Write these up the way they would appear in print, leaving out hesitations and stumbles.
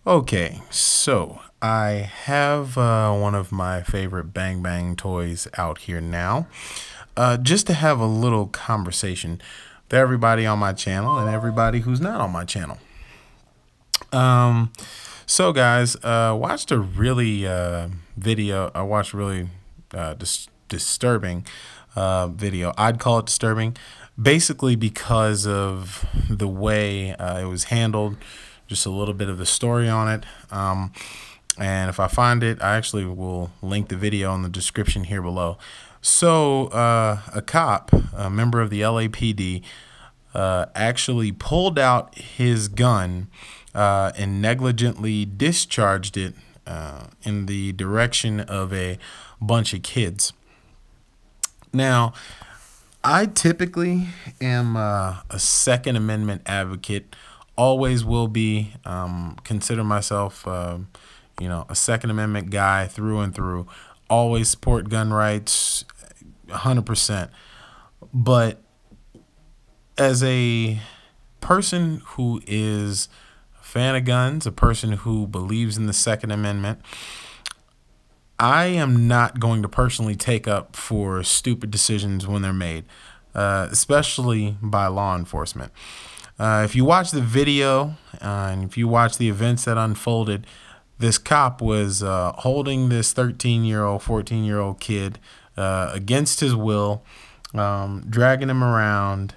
Okay, so I have one of my favorite Bang Bang toys out here now, just to have a little conversation with everybody on my channel and everybody who's not on my channel. Um, so guys, watched a really video. I watched a really disturbing video. I'd call it disturbing, basically because of the way it was handled. Just a little bit of the story on it. And if I find it, I actually will link the video in the description here below. So a cop, a member of the LAPD, actually pulled out his gun and negligently discharged it in the direction of a bunch of kids. Now, I typically am a Second Amendment advocate. Always will be. Consider myself, a Second Amendment guy through and through. Always support gun rights, 100%. But as a person who is a fan of guns, a person who believes in the Second Amendment, I am not going to personally take up for stupid decisions when they're made, especially by law enforcement. If you watch the video and if you watch the events that unfolded, this cop was holding this 13-year-old, 14-year-old kid against his will, dragging him around,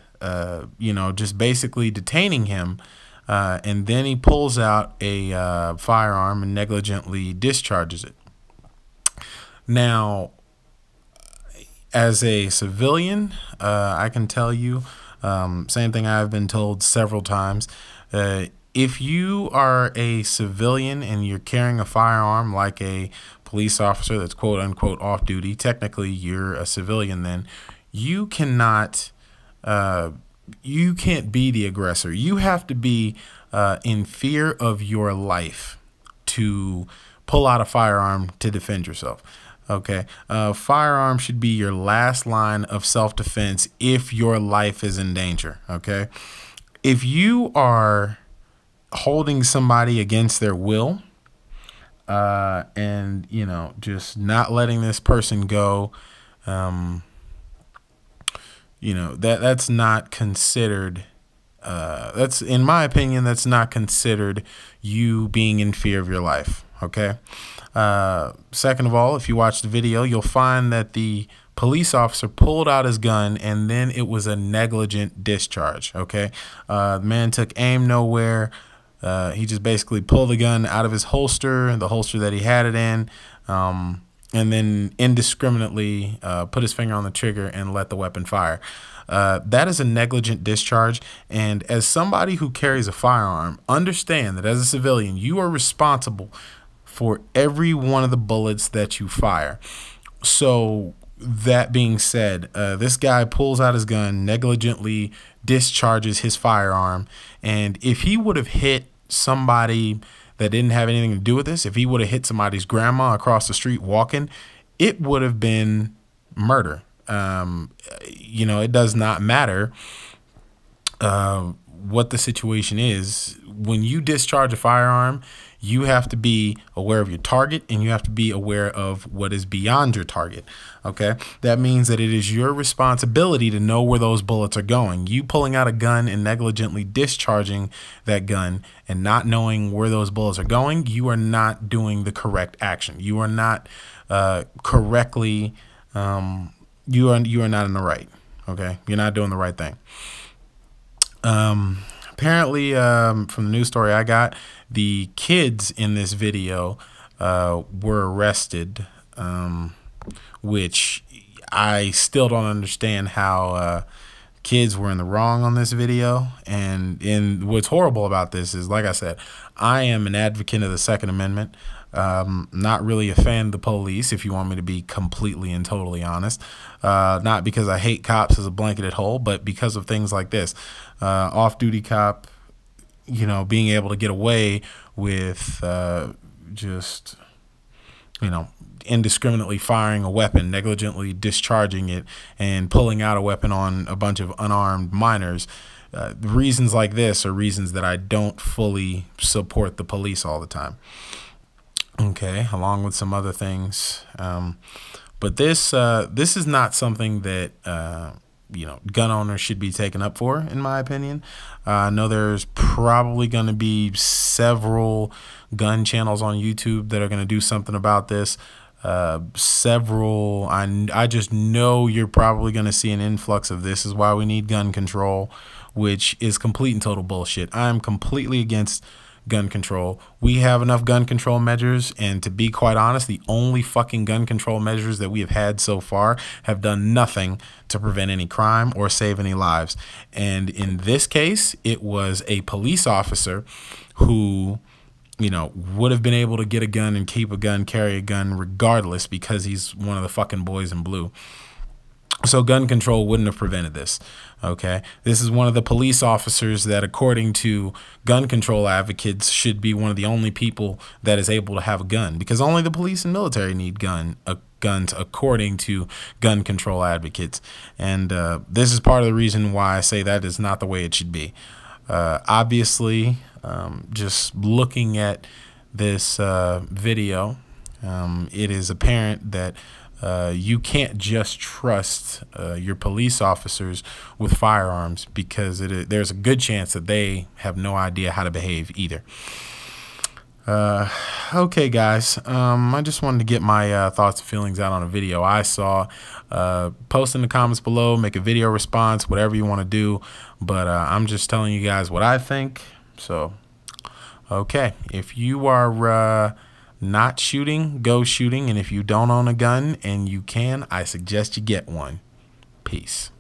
just basically detaining him. And then he pulls out a firearm and negligently discharges it. Now, as a civilian, I can tell you, same thing I've been told several times. If you are a civilian and you're carrying a firearm like a police officer that's quote unquote off duty, technically you're a civilian then, you cannot, you can't be the aggressor. You have to be in fear of your life to pull out a firearm to defend yourself. Okay, firearm should be your last line of self-defense if your life is in danger. Okay, if you are holding somebody against their will, and just not letting this person go, that's not considered. That's, in my opinion, that's not considered you being in fear of your life. Okay. Second of all, if you watch the video, you'll find that the police officer pulled out his gun and then it was a negligent discharge. Okay. The man took aim nowhere. He just basically pulled the gun out of his holster, the holster that he had it in, and then indiscriminately put his finger on the trigger and let the weapon fire. That is a negligent discharge. And as somebody who carries a firearm, understand that as a civilian, you are responsible for every one of the bullets that you fire. So that being said, this guy pulls out his gun, negligently discharges his firearm. And if he would have hit somebody that didn't have anything to do with this, if he would have hit somebody's grandma across the street walking, it would have been murder. It does not matter what the situation is. When you discharge a firearm, you have to be aware of your target and you have to be aware of what is beyond your target. Okay. That means that it is your responsibility to know where those bullets are going. You pulling out a gun and negligently discharging that gun and not knowing where those bullets are going, you are not doing the correct action. You are not correctly, you are not in the right. Okay. You're not doing the right thing. Apparently, from the news story I got, the kids in this video were arrested, which I still don't understand how kids were in the wrong on this video. And what's horrible about this is, like I said, I am an advocate of the Second Amendment. Not really a fan of the police, if you want me to be completely and totally honest. Not because I hate cops as a blanketed whole, but because of things like this. Off-duty cop, being able to get away with just, indiscriminately firing a weapon, negligently discharging it, and pulling out a weapon on a bunch of unarmed minors reasons like this are reasons that I don't fully support the police all the time. Okay, along with some other things. But this is not something that gun owners should be taken up for, in my opinion. I know there's probably going to be several gun channels on YouTube that are going to do something about this. I just know you're probably going to see an influx of this is why we need gun control, which is complete and total bullshit. I'm completely against gun control. We have enough gun control measures, and to be quite honest, the only fucking gun control measures that we have had so far have done nothing to prevent any crime or save any lives. And in this case, it was a police officer who would have been able to get a gun and keep a gun, carry a gun regardless, because he's one of the fucking boys in blue. So gun control wouldn't have prevented this. Okay, this is one of the police officers that, according to gun control advocates, should be one of the only people that is able to have a gun, because only the police and military need guns, according to gun control advocates. And this is part of the reason why I say that is not the way it should be. Obviously, just looking at this video, it is apparent that you can't just trust your police officers with firearms, because there's a good chance that they have no idea how to behave either. Okay, guys, I just wanted to get my thoughts and feelings out on a video I saw. Post in the comments below, make a video response, whatever you want to do. But I'm just telling you guys what I think. So, okay, if you are not shooting, go shooting. And if you don't own a gun and you can, I suggest you get one. Peace.